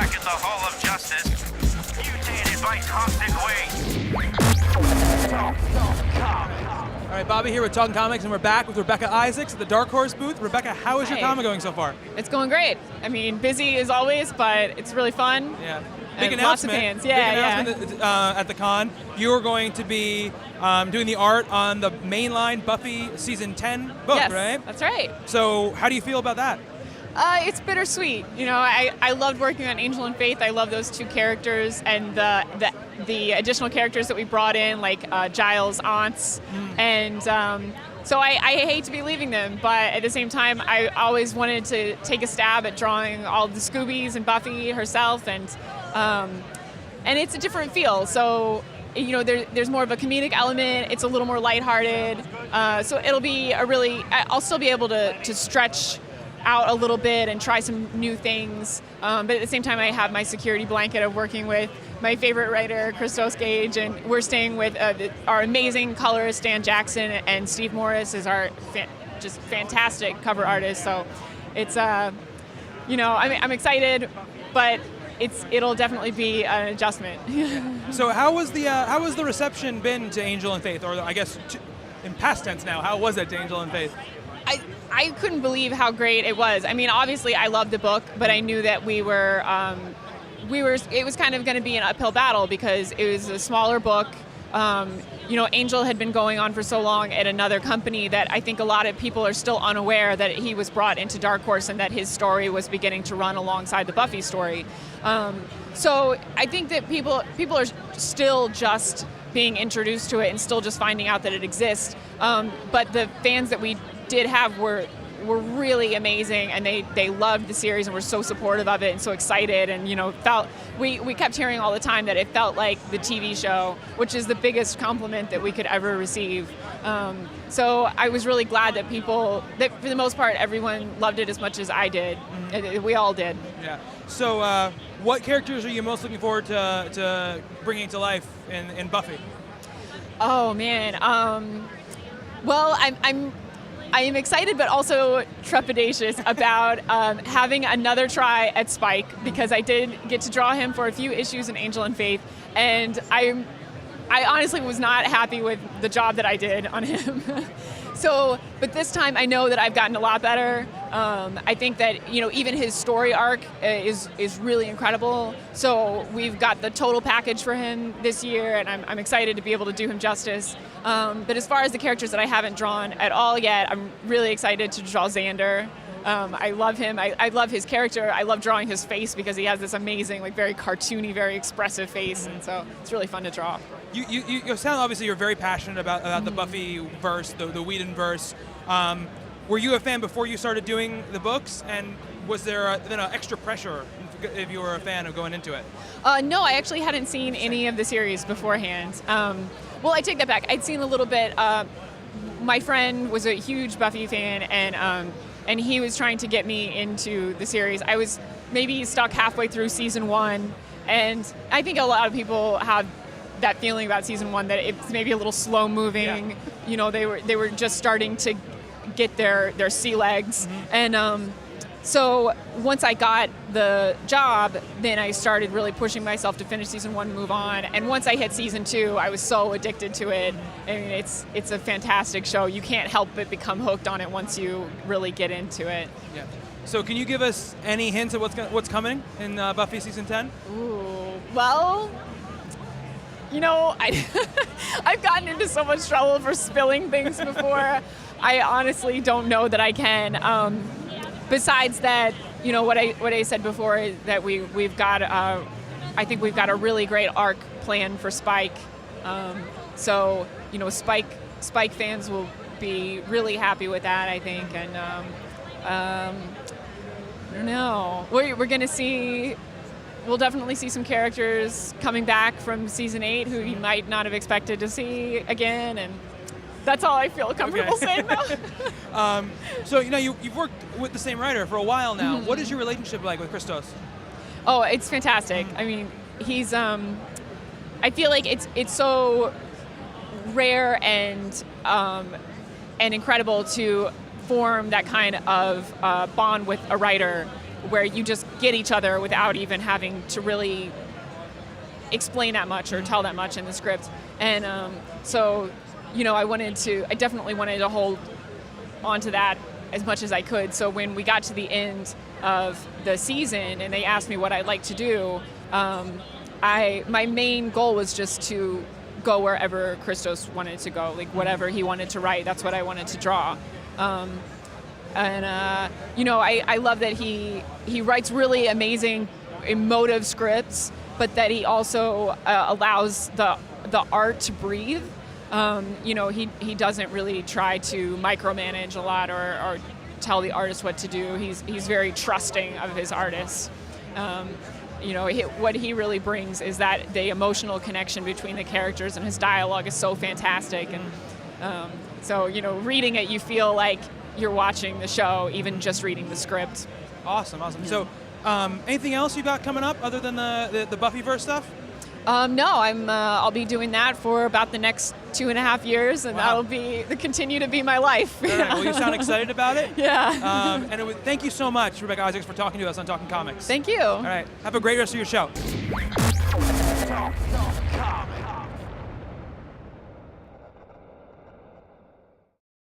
back at the Hall of Justice, mutated by cosmic waves. All right, Bobby here with Talking Comics, and we're back with Rebekah Isaacs at the Dark Horse booth. Rebekah, how is your comic going so far? It's going great. I mean, busy as always, but it's really fun. Yeah. Big announcement. Lots of fans. Yeah, big announcement at the con. You are going to be doing the art on the mainline Buffy season 10 book, yes, right? That's right. So how do you feel about that? It's bittersweet. You know, I loved working on Angel and Faith. I love those two characters and the additional characters that we brought in, like Giles' aunts. And so I hate to be leaving them, but at the same time, I always wanted to take a stab at drawing all the Scoobies and Buffy herself, and it's a different feel. So, you know, there's more of a comedic element. It's a little more lighthearted. So it'll be I'll still be able to stretch out a little bit and try some new things. But at the same time, I have my security blanket of working with my favorite writer, Christos Tsiolkas, and we're staying with our amazing colorist, Dan Jackson, and Steve Morris is our just fantastic cover artist. So it's, you know, I'm excited, but it'll definitely be an adjustment. So how was the reception been to Angel and Faith, or I guess in past tense now, how was it to Angel and Faith? I couldn't believe how great it was. I mean, obviously I loved the book, but I knew that it was kind of going to be an uphill battle because it was a smaller book. You know, Angel had been going on for so long at another company that I think a lot of people are still unaware that he was brought into Dark Horse and that his story was beginning to run alongside the Buffy story. So I think that people are still just being introduced to it and still just finding out that it exists. But the fans that we did have were really amazing, and they loved the series and were so supportive of it and so excited, and you know, we kept hearing all the time that it felt like the TV show, which is the biggest compliment that we could ever receive. So I was really glad that that for the most part everyone loved it as much as I did. We all did. Yeah. So what characters are you most looking forward to bringing to life in Buffy? Oh man. Well, I am excited, but also trepidatious about having another try at Spike, because I did get to draw him for a few issues in Angel and Faith, and I honestly was not happy with the job that I did on him. So, but this time I know that I've gotten a lot better. I think that, you know, even his story arc is really incredible. So we've got the total package for him this year, and I'm excited to be able to do him justice. But as far as the characters that I haven't drawn at all yet, I'm really excited to draw Xander. I love him. I love his character. I love drawing his face because he has this amazing, like, very cartoony, very expressive face, and so it's really fun to draw. You sound, obviously you're very passionate about the Buffy verse, the Whedon verse. Were you a fan before you started doing the books, and was there then extra pressure if you were a fan of going into it? No, I actually hadn't seen any of the series beforehand. Well, I take that back. I'd seen a little bit. My friend was a huge Buffy fan, and he was trying to get me into the series. I was maybe stuck halfway through season 1, and I think a lot of people have that feeling about season 1, that it's maybe a little slow moving. Yeah. You know, they were just starting to get their sea legs, and so once I got the job, then I started really pushing myself to finish season 1 and move on. And once I hit season 2, I was so addicted to it. I mean, it's a fantastic show. You can't help but become hooked on it once you really get into it. Yeah. So can you give us any hints of what's coming in Buffy season 10? Ooh, well, you know, I've gotten into so much trouble for spilling things before. I honestly don't know that I can. Besides that, you know, what I said before is that we've got I think we've got a really great arc plan for Spike. So, you know, Spike fans will be really happy with that, I think. And I don't know. We're going to see. We'll definitely see some characters coming back from season 8 who you might not have expected to see again, and that's all I feel comfortable saying now. So, you know, you've worked with the same writer for a while now. Mm-hmm. What is your relationship like with Christos? Oh, it's fantastic. I mean, he's I feel like it's so rare and incredible to form that kind of bond with a writer. where you just get each other without even having to really explain that much or tell that much in the script. And so, you know, I definitely wanted to hold onto that as much as I could. So when we got to the end of the season and they asked me what I'd like to do, my main goal was just to go wherever Christos wanted to go, like whatever he wanted to write, that's what I wanted to draw. You know, I love that he writes really amazing, emotive scripts, but that he also allows the art to breathe. You know, he doesn't really try to micromanage a lot or tell the artist what to do. He's very trusting of his artists. You know, what he really brings is that the emotional connection between the characters, and his dialogue is so fantastic. And so, you know, reading it, you feel like you're watching the show, even just reading the script. Awesome. Yeah. So, anything else you got coming up other than the Buffyverse stuff? No, I'll be doing that for about the next 2.5 years, and Wow. that'll continue to be my life. All right. Well, you sound excited about it. Yeah. Thank you so much, Rebekah Isaacs, for talking to us on Talking Comics. Thank you. All right. Have a great rest of your show.